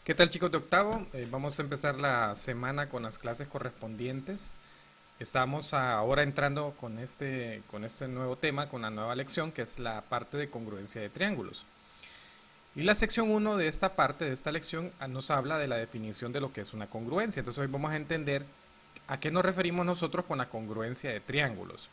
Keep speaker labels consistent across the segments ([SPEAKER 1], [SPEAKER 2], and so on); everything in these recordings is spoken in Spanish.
[SPEAKER 1] ¿Qué tal, chicos de octavo? Vamos a empezar la semana con las clases correspondientes. Estamos ahora entrando con este nuevo tema, con la nueva lección, que es la parte de congruencia de triángulos. Y la sección uno de esta parte, de esta lección, nos habla de la definición de lo que es una congruencia. Entonces hoy vamos a entender a qué nos referimos nosotros con la congruencia de triángulos.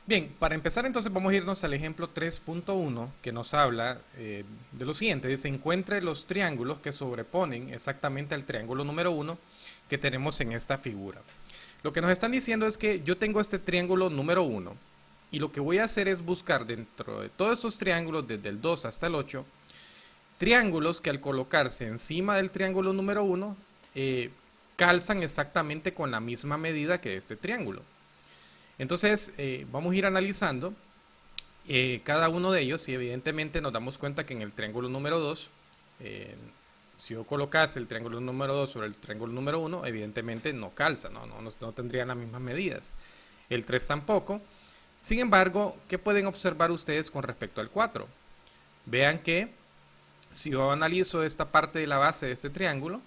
[SPEAKER 1] Bien, para empezar entonces vamos a irnos al ejemplo 3.1 que nos habla de lo siguiente. Dice, encuentre los triángulos que sobreponen exactamente al triángulo número 1 que tenemos en esta figura. Lo que nos están diciendo es que yo tengo este triángulo número 1 y lo que voy a hacer es buscar dentro de todos estos triángulos, desde el 2 hasta el 8, triángulos que al colocarse encima del triángulo número 1 calzan exactamente con la misma medida que este triángulo. Entonces vamos a ir analizando cada uno de ellos y evidentemente nos damos cuenta que en el triángulo número 2, si yo colocase el triángulo número 2 sobre el triángulo número 1, evidentemente no calza, no tendrían las mismas medidas. El 3 tampoco. Sin embargo, ¿qué pueden observar ustedes con respecto al 4? Vean que si yo analizo esta parte de la base de este triángulo,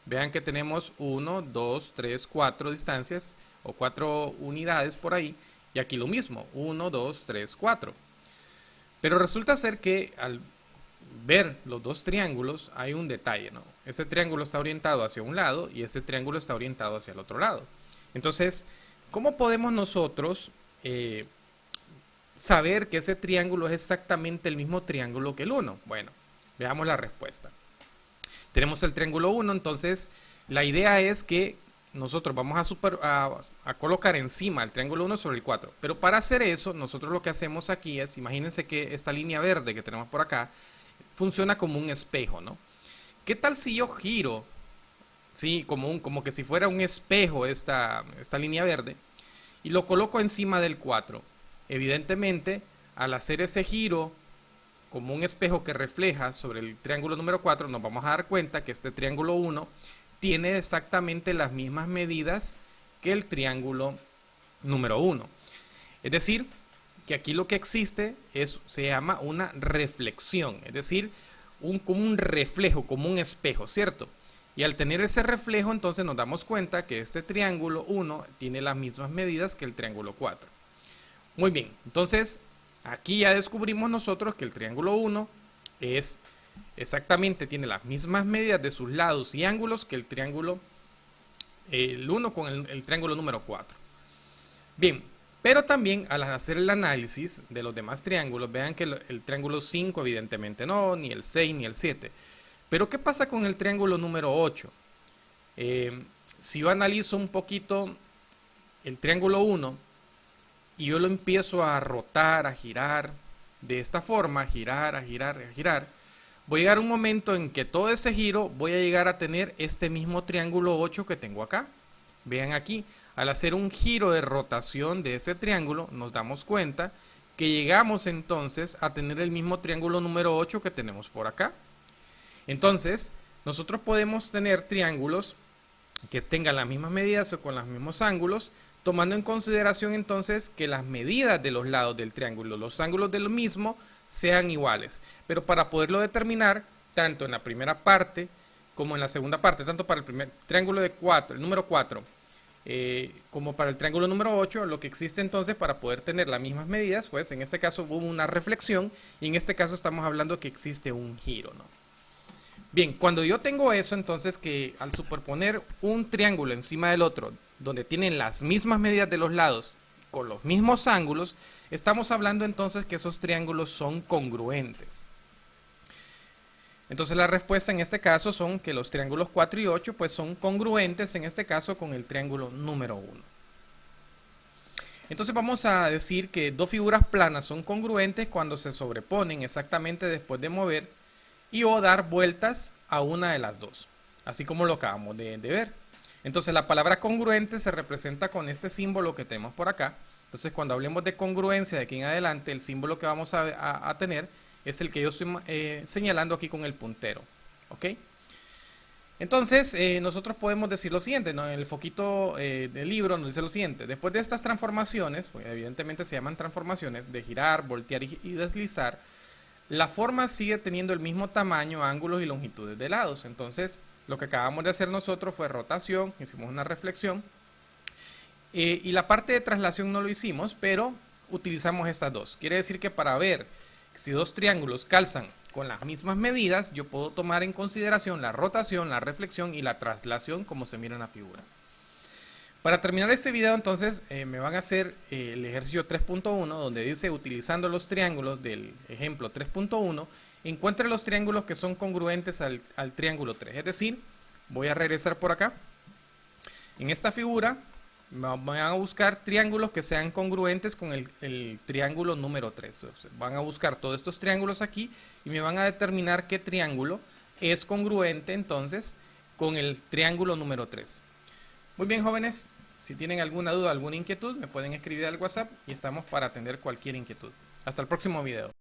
[SPEAKER 1] vean que tenemos 1, 2, 3, 4 distancias o 4 unidades por ahí, y aquí lo mismo, 1, 2, 3, 4. Pero resulta ser que al ver los dos triángulos hay un detalle, ¿no? Ese triángulo está orientado hacia un lado y ese triángulo está orientado hacia el otro lado. Entonces, ¿cómo podemos nosotros saber que ese triángulo es exactamente el mismo triángulo que el 1? Bueno, veamos la respuesta. Tenemos el triángulo 1, entonces la idea es que nosotros vamos a colocar encima el triángulo 1 sobre el 4. Pero para hacer eso, nosotros lo que hacemos aquí es, imagínense que esta línea verde que tenemos por acá, funciona como un espejo, ¿no? ¿Qué tal si yo giro, sí, como que si fuera un espejo esta línea verde, y lo coloco encima del 4? Evidentemente, al hacer ese giro, como un espejo que refleja sobre el triángulo número 4, nos vamos a dar cuenta que este triángulo 1 tiene exactamente las mismas medidas que el triángulo número 1. Es decir, que aquí lo que existe se llama una reflexión, es decir, como un reflejo, como un espejo, ¿cierto? Y al tener ese reflejo, entonces nos damos cuenta que este triángulo 1 tiene las mismas medidas que el triángulo 4. Muy bien, entonces aquí ya descubrimos nosotros que el triángulo 1 es exactamente, tiene las mismas medidas de sus lados y ángulos que el 1 con el triángulo número 4. Bien, pero también al hacer el análisis de los demás triángulos, vean que el triángulo 5 evidentemente no, ni el 6 ni el 7. Pero ¿qué pasa con el triángulo número 8? Si yo analizo un poquito el triángulo 1 y yo lo empiezo a rotar, a girar de esta forma, a girar, a girar, a girar, voy a llegar a un momento en que todo ese giro voy a llegar a tener este mismo triángulo 8 que tengo acá. Vean aquí, al hacer un giro de rotación de ese triángulo, nos damos cuenta que llegamos entonces a tener el mismo triángulo número 8 que tenemos por acá. Entonces, nosotros podemos tener triángulos que tengan las mismas medidas o con los mismos ángulos, tomando en consideración entonces que las medidas de los lados del triángulo, los ángulos de lo mismo, sean iguales. Pero para poderlo determinar, tanto en la primera parte como en la segunda parte, tanto para el primer triángulo de 4, el número 4, como para el triángulo número 8, lo que existe entonces para poder tener las mismas medidas, pues en este caso hubo una reflexión y en este caso estamos hablando que existe un giro, ¿no? Bien, cuando yo tengo eso, entonces que al superponer un triángulo encima del otro, donde tienen las mismas medidas de los lados, con los mismos ángulos, estamos hablando entonces que esos triángulos son congruentes. Entonces la respuesta en este caso son que los triángulos 4 y 8 pues son congruentes en este caso con el triángulo número 1. Entonces vamos a decir que dos figuras planas son congruentes cuando se sobreponen exactamente después de mover y o dar vueltas a una de las dos, así como lo acabamos de ver. Entonces la palabra congruente se representa con este símbolo que tenemos por acá. Entonces cuando hablemos de congruencia de aquí en adelante, el símbolo que vamos a tener es el que yo estoy señalando aquí con el puntero. ¿Ok? Entonces nosotros podemos decir lo siguiente, ¿no? En el foquito del libro nos dice lo siguiente: después de estas transformaciones, pues evidentemente se llaman transformaciones de girar, voltear y deslizar, La forma sigue teniendo el mismo tamaño, ángulos y longitudes de lados. Entonces, lo que acabamos de hacer nosotros fue rotación, hicimos una reflexión. Y la parte de traslación no lo hicimos, pero utilizamos estas dos. Quiere decir que para ver si dos triángulos calzan con las mismas medidas, yo puedo tomar en consideración la rotación, la reflexión y la traslación como se mira en la figura. Para terminar este video, entonces, me van a hacer el ejercicio 3.1, donde dice, utilizando los triángulos del ejemplo 3.1, encuentre los triángulos que son congruentes al triángulo 3. Es decir, voy a regresar por acá. En esta figura, van a buscar triángulos que sean congruentes con el triángulo número 3. O sea, van a buscar todos estos triángulos aquí y me van a determinar qué triángulo es congruente, entonces, con el triángulo número 3. Muy bien, jóvenes, si tienen alguna duda, alguna inquietud, me pueden escribir al WhatsApp y estamos para atender cualquier inquietud. Hasta el próximo video.